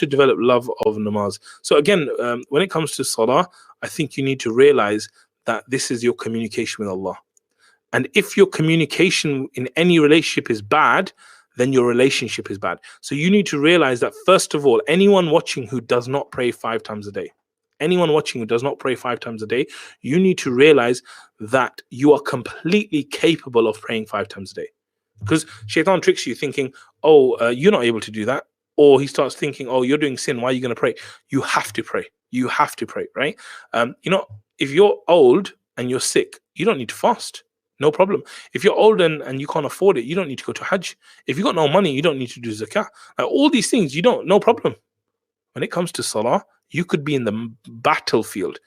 to develop love of namaz. So again, when it comes to salah, I think you need to realize that this is your communication with Allah. And if your communication in any relationship is bad, then your relationship is bad. So you need to realize that, first of all, anyone watching who does not pray 5 times a day, anyone watching who does not pray 5 times a day, you need to realize that you are completely capable of praying 5 times a day. Because shaitan tricks you thinking, oh, you're not able to do that. Or he starts thinking, oh, you're doing sin, why are you going to pray? You have to pray. You have to pray, right? If you're old and you're sick, you don't need to fast. No problem. If you're old and you can't afford it, you don't need to go to Hajj. If you got no money, you don't need to do zakah. All these things, no problem. When it comes to salah, you could be in the battlefield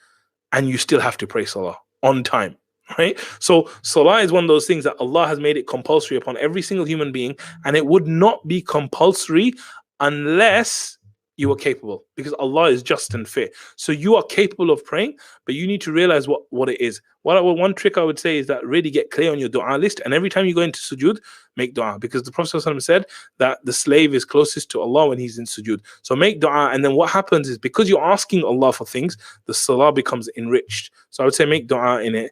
and you still have to pray salah on time, right? So salah is one of those things that Allah has made it compulsory upon every single human being, and it would not be compulsory unless you are capable, because Allah is just and fair. So you are capable of praying, but you need to realize what it is. One trick I would say is that really get clear on your dua list, and every time you go into sujood, make dua, because the Prophet ﷺ said that the slave is closest to Allah when he's in sujood. So make dua, and then what happens is, because you're asking Allah for things, the salah becomes enriched. So I would say make dua in it.